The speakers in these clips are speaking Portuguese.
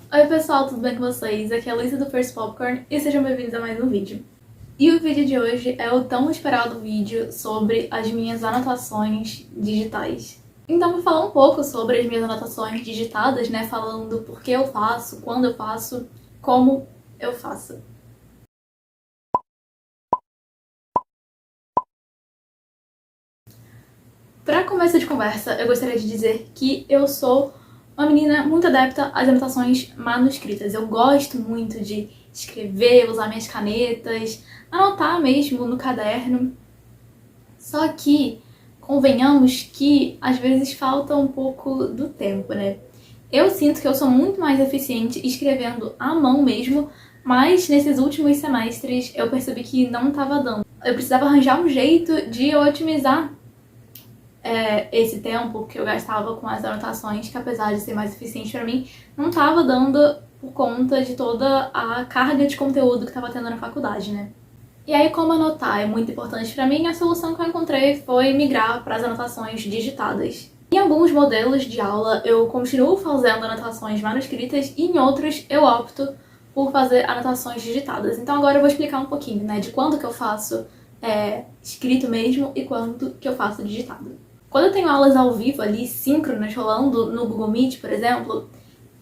Oi pessoal, tudo bem com vocês? Aqui é a Luísa do First Popcorn e sejam bem-vindos a mais um vídeo. E o vídeo de hoje é o tão esperado vídeo sobre as minhas anotações digitais. Então vou falar um pouco sobre as minhas anotações digitadas, né? Falando por que eu faço, quando eu faço, como eu faço. Para começo de conversa, eu gostaria de dizer que eu sou uma menina muito adepta às anotações manuscritas. Eu gosto muito de escrever, usar minhas canetas, anotar mesmo no caderno. Só que, convenhamos que às vezes falta um pouco do tempo, né? Eu sinto que eu sou muito mais eficiente escrevendo à mão mesmo, mas nesses últimos semestres eu percebi que não estava dando. Eu precisava arranjar um jeito de eu otimizar esse tempo que eu gastava com as anotações, que apesar de ser mais eficiente para mim, não estava dando por conta de toda a carga de conteúdo que estava tendo na faculdade, né? E aí, como anotar é muito importante para mim, a solução que eu encontrei foi migrar para as anotações digitadas. Em alguns modelos de aula eu continuo fazendo anotações manuscritas e em outros eu opto por fazer anotações digitadas. Então agora eu vou explicar um pouquinho, né, de quando que eu faço escrito mesmo e quando que eu faço digitado. Quando eu tenho aulas ao vivo ali, síncronas, rolando no Google Meet, por exemplo,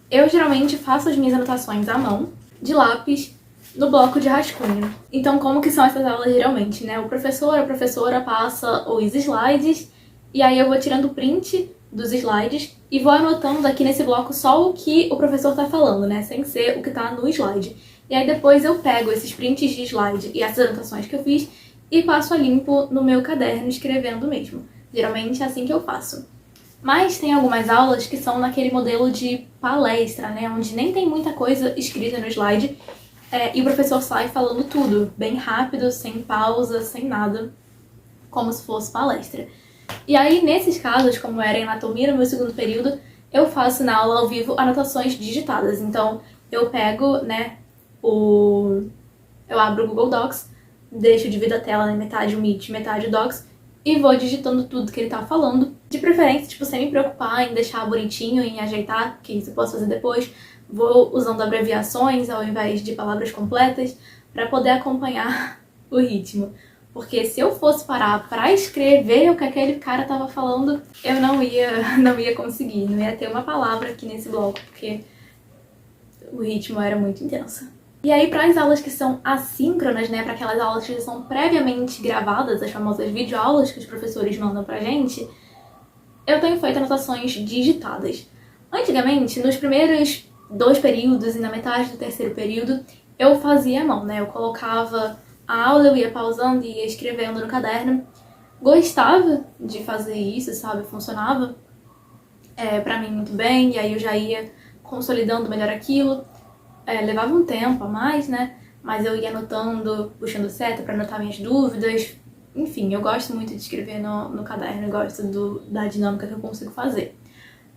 eu geralmente faço as minhas anotações à mão, de lápis, no bloco de rascunho. Então, como que são essas aulas geralmente, né? O professor, a professora passa os slides, e aí eu vou tirando print dos slides e vou anotando aqui nesse bloco só o que o professor tá falando, né? Sem ser o que tá no slide. E aí depois eu pego esses prints de slide e essas anotações que eu fiz e passo a limpo no meu caderno escrevendo mesmo. Geralmente é assim que eu faço. Mas tem algumas aulas que são naquele modelo de palestra, né? Onde nem tem muita coisa escrita no slide e o professor sai falando tudo, bem rápido, sem pausa, sem nada, como se fosse palestra. E aí, nesses casos, como era em anatomia no meu segundo período, eu faço na aula ao vivo anotações digitadas. Então, eu pego, né, eu abro o Google Docs, deixo dividir a tela em metade o Meet, metade o Docs, e vou digitando tudo que ele tá falando. De preferência, tipo, sem me preocupar em deixar bonitinho, em ajeitar, que isso eu posso fazer depois. Vou usando abreviações ao invés de palavras completas para poder acompanhar o ritmo. Porque se eu fosse parar para escrever o que aquele cara tava falando, eu não ia conseguir, não ia ter uma palavra aqui nesse bloco, porque o ritmo era muito intenso. E aí, para as aulas que são assíncronas, né, para aquelas aulas que são previamente gravadas, as famosas videoaulas que os professores mandam pra gente, eu tenho feito anotações digitadas. Antigamente, nos primeiros 2 períodos e na metade do terceiro período, eu fazia à mão, né? Eu colocava a aula, eu ia pausando e ia escrevendo no caderno. Gostava de fazer isso, sabe? Funcionava pra mim muito bem, e aí eu já ia consolidando melhor aquilo. Levava um tempo a mais, né? Mas eu ia anotando, puxando seta pra anotar minhas dúvidas. Enfim, eu gosto muito de escrever no caderno, eu gosto da dinâmica que eu consigo fazer.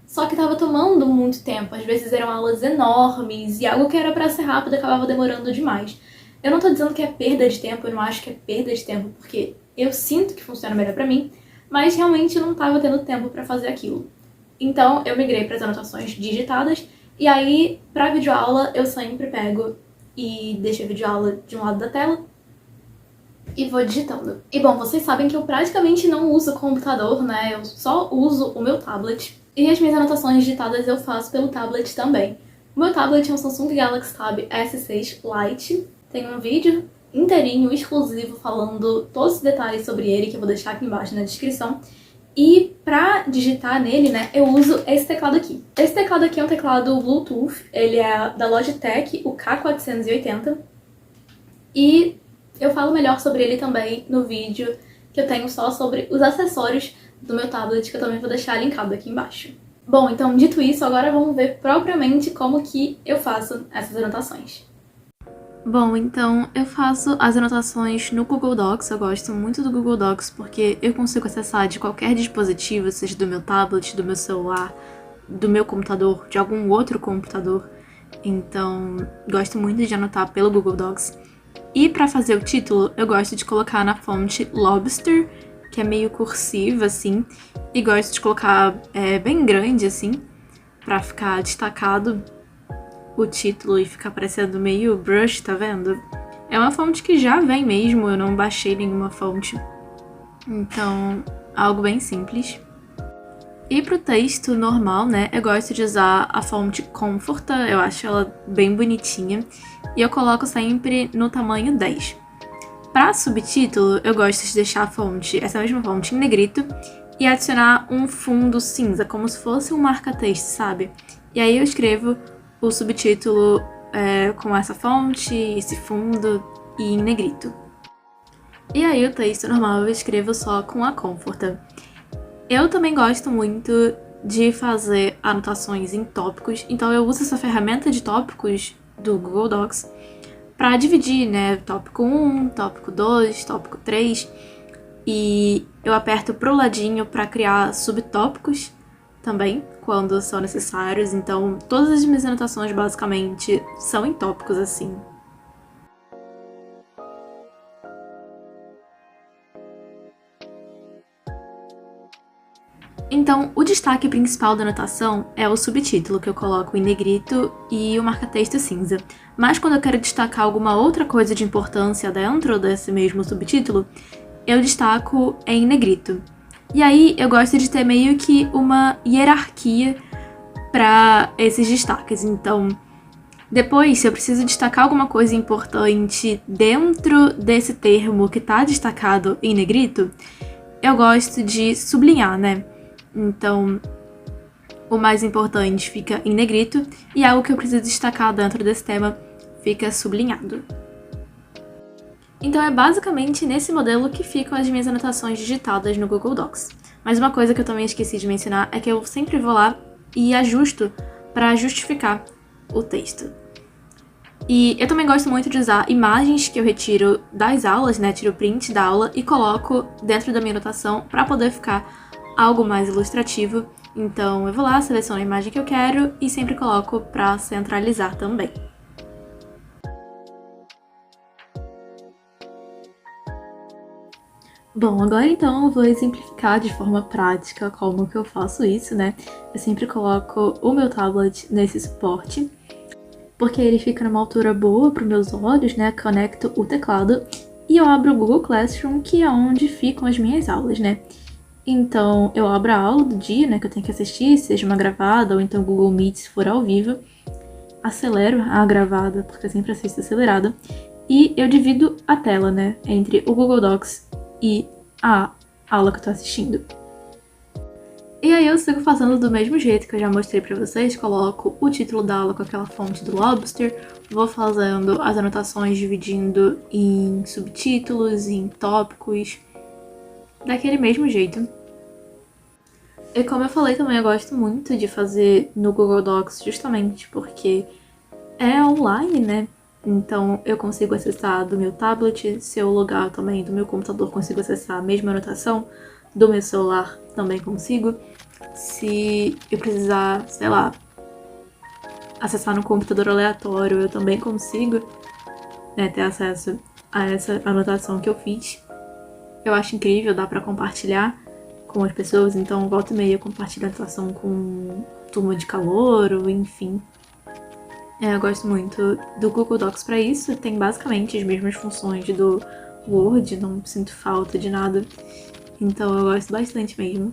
Só que tava tomando muito tempo, às vezes eram aulas enormes e algo que era pra ser rápido acabava demorando demais. Eu não tô dizendo que é perda de tempo, eu não acho que é perda de tempo, porque eu sinto que funciona melhor pra mim, mas realmente eu não tava tendo tempo pra fazer aquilo. Então eu migrei para as anotações digitadas e aí pra videoaula eu sempre pego e deixo a videoaula de um lado da tela e vou digitando. E bom, vocês sabem que eu praticamente não uso computador, né? Eu só uso o meu tablet. E as minhas anotações digitadas eu faço pelo tablet também. O meu tablet é um Samsung Galaxy Tab S6 Lite. Tem um vídeo inteirinho, exclusivo, falando todos os detalhes sobre ele, que eu vou deixar aqui embaixo na descrição. E pra digitar nele, né, eu uso esse teclado aqui. Esse teclado aqui é um teclado Bluetooth, ele é da Logitech, o K480. E eu falo melhor sobre ele também no vídeo que eu tenho só sobre os acessórios do meu tablet, que eu também vou deixar linkado aqui embaixo. Bom, então dito isso, agora vamos ver propriamente como que eu faço essas anotações. Bom, então eu faço as anotações no Google Docs, eu gosto muito do Google Docs porque eu consigo acessar de qualquer dispositivo, seja do meu tablet, do meu celular, do meu computador, de algum outro computador. Então, gosto muito de anotar pelo Google Docs. E pra fazer o título, eu gosto de colocar na fonte Lobster, que é meio cursiva, assim, e gosto de colocar bem grande, assim, pra ficar destacado. o título e ficar parecendo meio brush, tá vendo? É uma fonte que já vem mesmo, eu não baixei nenhuma fonte. Então, algo bem simples. E pro texto normal, né, eu gosto de usar a fonte Comforta, eu acho ela bem bonitinha. E eu coloco sempre no tamanho 10. Para subtítulo, eu gosto de deixar a fonte, essa mesma fonte em negrito, e adicionar um fundo cinza, como se fosse um marca-texto, sabe? E aí eu escrevo o subtítulo com essa fonte, esse fundo e em negrito. E aí o texto normal eu escrevo só com a Comforta. Eu também gosto muito de fazer anotações em tópicos, então eu uso essa ferramenta de tópicos do Google Docs para dividir, né, tópico 1, tópico 2, tópico 3, e eu aperto pro ladinho para criar subtópicos também, quando são necessários, então todas as minhas anotações basicamente são em tópicos assim. Então, o destaque principal da anotação é o subtítulo, que eu coloco em negrito, e o marca-texto cinza. Mas quando eu quero destacar alguma outra coisa de importância dentro desse mesmo subtítulo, eu destaco em negrito. E aí eu gosto de ter meio que uma hierarquia para esses destaques. Então, depois, se eu preciso destacar alguma coisa importante dentro desse termo que está destacado em negrito, eu gosto de sublinhar, né? Então, o mais importante fica em negrito e algo que eu preciso destacar dentro desse tema fica sublinhado. Então é basicamente nesse modelo que ficam as minhas anotações digitadas no Google Docs. Mas uma coisa que eu também esqueci de mencionar é que eu sempre vou lá e ajusto para justificar o texto. E eu também gosto muito de usar imagens que eu retiro das aulas, né? Tiro print da aula e coloco dentro da minha anotação para poder ficar algo mais ilustrativo. Então eu vou lá, seleciono a imagem que eu quero e sempre coloco para centralizar também. Bom, agora então eu vou exemplificar de forma prática como que eu faço isso, né? Eu sempre coloco o meu tablet nesse suporte, porque ele fica numa altura boa para os meus olhos, né? Conecto o teclado e eu abro o Google Classroom, que é onde ficam as minhas aulas, né? Então, eu abro a aula do dia, né, que eu tenho que assistir, seja uma gravada ou então Google Meet se for ao vivo. Acelero a gravada, porque eu sempre assisto acelerada. E eu divido a tela, né, entre o Google Docs e a aula que eu tô assistindo. E aí eu sigo fazendo do mesmo jeito que eu já mostrei pra vocês, coloco o título da aula com aquela fonte do Lobster, vou fazendo as anotações dividindo em subtítulos, em tópicos, daquele mesmo jeito. E como eu falei também, eu gosto muito de fazer no Google Docs justamente porque é online, né? Então eu consigo acessar do meu tablet, se eu logar também do meu computador, consigo acessar a mesma anotação, do meu celular também consigo. Se eu precisar, sei lá, acessar no computador aleatório, eu também consigo, né, ter acesso a essa anotação que eu fiz. Eu acho incrível, dá pra compartilhar com as pessoas, então volta e meia eu compartilho a anotação com turma de calouro, enfim. Eu gosto muito do Google Docs pra isso, tem basicamente as mesmas funções do Word, não sinto falta de nada, então eu gosto bastante mesmo.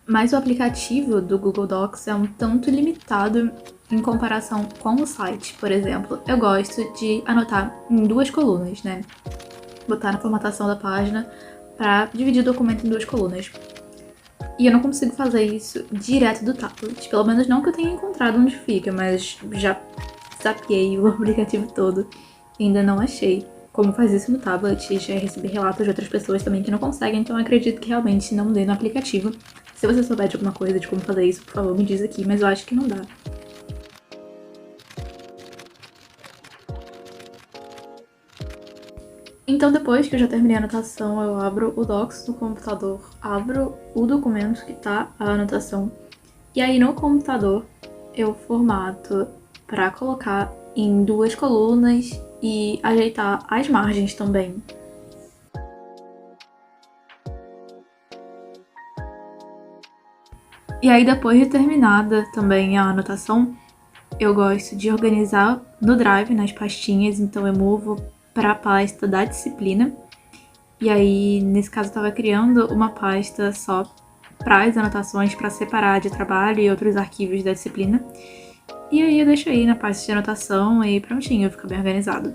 Mas o aplicativo do Google Docs é um tanto limitado em comparação com o site, por exemplo. Eu gosto de anotar em duas colunas, né? Botar na formatação da página para dividir o documento em duas colunas. E eu não consigo fazer isso direto do tablet. Pelo menos não que eu tenha encontrado onde fica, mas já zapiei o aplicativo todo e ainda não achei como fazer isso no tablet. Já recebi relatos de outras pessoas também que não conseguem, então eu acredito que realmente não dê no aplicativo. Se você souber de alguma coisa de como fazer isso, por favor, me diz aqui, mas eu acho que não dá. Então depois que eu já terminei a anotação, eu abro o Docs no computador, abro o documento que tá a anotação, e aí no computador eu formato para colocar em duas colunas e ajeitar as margens também. E aí depois de terminada também a anotação, eu gosto de organizar no Drive, nas pastinhas, então eu movo para a pasta da disciplina. E aí, nesse caso, eu estava criando uma pasta só para as anotações, para separar de trabalho e outros arquivos da disciplina. E aí eu deixo aí na pasta de anotação e prontinho, fica bem organizado.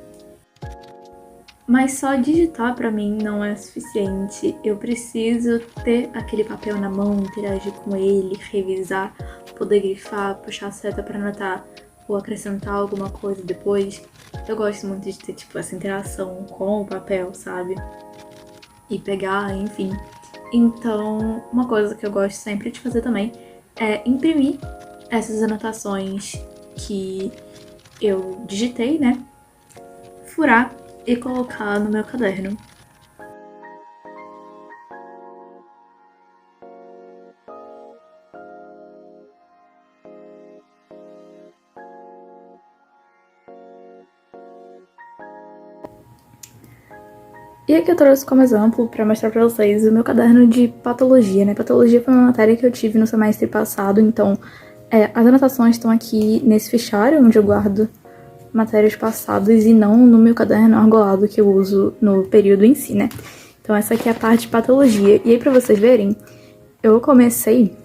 Mas só digitar pra mim não é suficiente. Eu preciso ter aquele papel na mão, interagir com ele, revisar, poder grifar, puxar a seta pra anotar ou acrescentar alguma coisa depois. Eu gosto muito de ter, tipo, essa interação com o papel, sabe? E pegar, enfim. Então, uma coisa que eu gosto sempre de fazer também é imprimir essas anotações que eu digitei, né? Furar e colocar no meu caderno. E aqui eu trouxe como exemplo para mostrar para vocês o meu caderno de patologia, né? Patologia foi uma matéria que eu tive no semestre passado, então as anotações estão aqui nesse fichário onde eu guardo matérias passadas e não no meu caderno argolado que eu uso no período em si, né? Então essa aqui é a parte de patologia. E aí pra vocês verem, eu comecei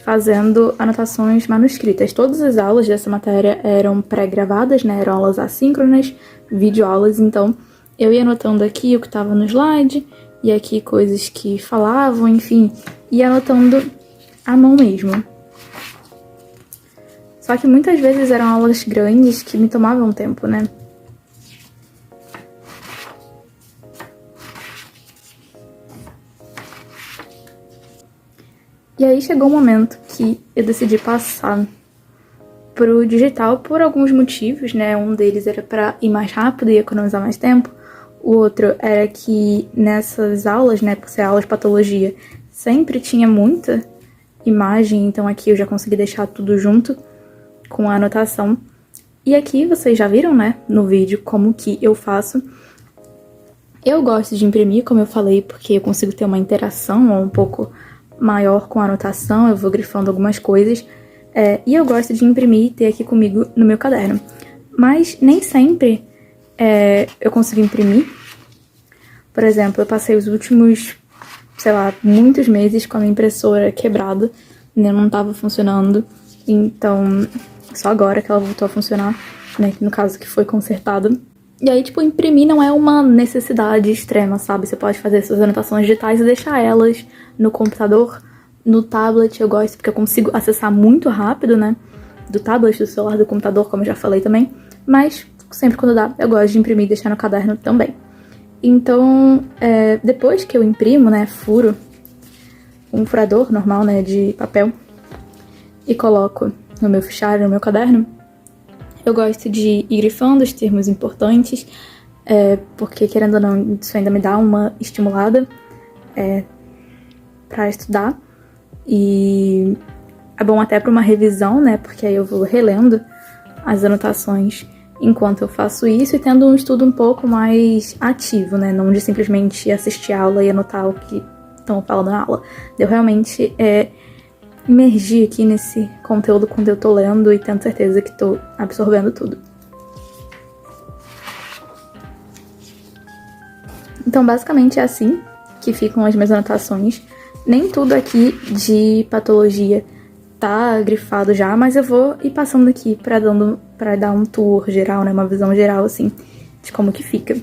fazendo anotações manuscritas. Todas as aulas dessa matéria eram pré-gravadas, né? Eram aulas assíncronas, videoaulas, então eu ia anotando aqui o que estava no slide e aqui coisas que falavam, enfim, ia anotando à mão mesmo. Só que muitas vezes eram aulas grandes que me tomavam tempo, né? E aí chegou um momento que eu decidi passar pro digital por alguns motivos, né? Um deles era para ir mais rápido e economizar mais tempo. O outro era que nessas aulas, né, por ser aulas de patologia, sempre tinha muita imagem, então aqui eu já consegui deixar tudo junto com a anotação. E aqui vocês já viram, né, no vídeo como que eu faço. Eu gosto de imprimir, como eu falei, porque eu consigo ter uma interação um pouco maior com a anotação, eu vou grifando algumas coisas. E eu gosto de imprimir e ter aqui comigo no meu caderno. Mas nem sempre eu consigo imprimir. Por exemplo, eu passei os últimos, sei lá, muitos meses com a minha impressora quebrada, né, não estava funcionando. Então, só agora que ela voltou a funcionar, né, no caso que foi consertada. E aí, tipo, imprimir não é uma necessidade extrema, sabe? Você pode fazer suas anotações digitais e deixar elas no computador. No tablet eu gosto porque eu consigo acessar muito rápido, né? Do tablet, do celular, do computador, como eu já falei também. Mas, sempre quando dá, eu gosto de imprimir e deixar no caderno também. Então, depois que eu imprimo, né, furo um furador normal, né, de papel e coloco no meu fichário, no meu caderno, eu gosto de ir grifando os termos importantes, porque, querendo ou não, isso ainda me dá uma estimulada pra estudar. E é bom até para uma revisão, né, porque aí eu vou relendo as anotações enquanto eu faço isso e tendo um estudo um pouco mais ativo, né, não de simplesmente assistir a aula e anotar o que estão falando na aula. De eu realmente imergir aqui nesse conteúdo quando eu tô lendo e tendo certeza que tô absorvendo tudo. Então, basicamente é assim que ficam as minhas anotações. Nem tudo aqui de patologia tá grifado já, mas eu vou ir passando aqui pra dar um tour geral, né, uma visão geral, assim, de como que fica.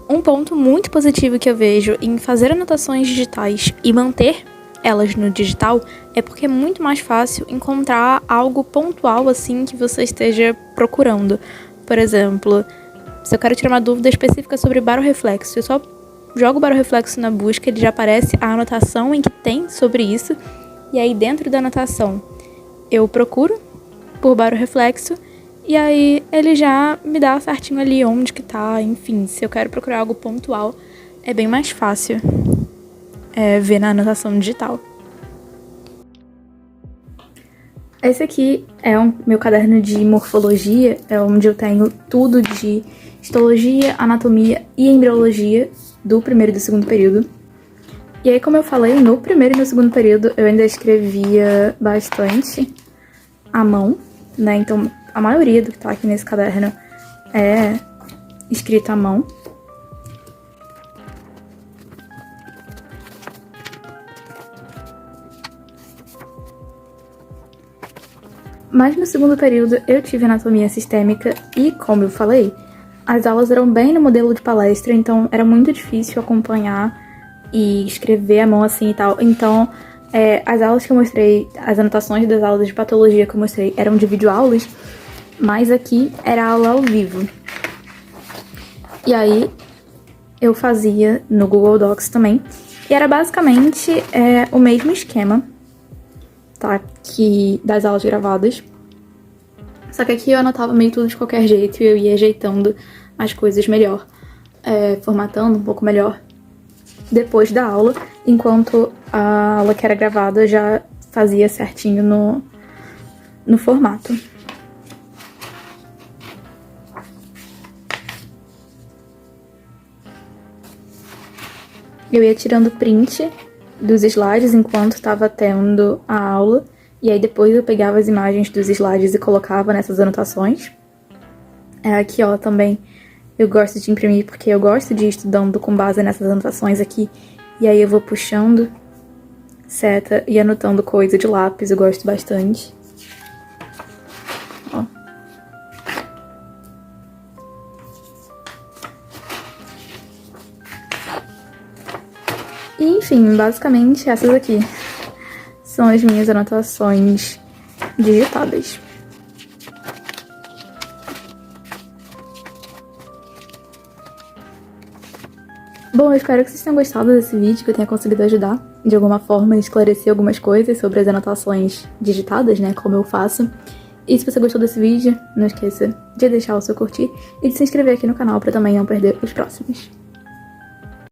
Um ponto muito positivo que eu vejo em fazer anotações digitais e manter elas no digital é porque é muito mais fácil encontrar algo pontual assim que você esteja procurando. Por exemplo, se eu quero tirar uma dúvida específica sobre barorreflexo, eu só jogo barorreflexo na busca, ele já aparece a anotação em que tem sobre isso, e aí dentro da anotação eu procuro por barorreflexo E aí ele já me dá certinho ali onde que tá, enfim, se eu quero procurar algo pontual, é bem mais fácil ver na anotação digital. Esse aqui é o meu caderno de morfologia, é onde eu tenho tudo de histologia, anatomia e embriologia do primeiro e do segundo período. E aí, como eu falei, no primeiro e no segundo período eu ainda escrevia bastante à mão, né? Então, a maioria do que tá aqui nesse caderno é escrito à mão. Mas no segundo período eu tive anatomia sistêmica e, como eu falei, as aulas eram bem no modelo de palestra, então era muito difícil acompanhar e escrever à mão assim e tal. Então, as aulas que eu mostrei, as anotações das aulas de patologia que eu mostrei eram de videoaulas, mas aqui era aula ao vivo. E aí eu fazia no Google Docs também. E era basicamente o mesmo esquema, tá? Que das aulas gravadas. Só que aqui eu anotava meio tudo de qualquer jeito e eu ia ajeitando as coisas melhor, formatando um pouco melhor depois da aula, enquanto a aula que era gravada eu já fazia certinho no formato. Eu ia tirando print dos slides enquanto estava tendo a aula, e aí depois eu pegava as imagens dos slides e colocava nessas anotações. Aqui, ó, também eu gosto de imprimir porque eu gosto de ir estudando com base nessas anotações aqui, e aí eu vou puxando seta e anotando coisa de lápis, eu gosto bastante. Ó. E, enfim, basicamente essas aqui são as minhas anotações digitadas. Bom, eu espero que vocês tenham gostado desse vídeo, que eu tenha conseguido ajudar de alguma forma a esclarecer algumas coisas sobre as anotações digitadas, né, como eu faço. E se você gostou desse vídeo, não esqueça de deixar o seu curtir e de se inscrever aqui no canal para também não perder os próximos.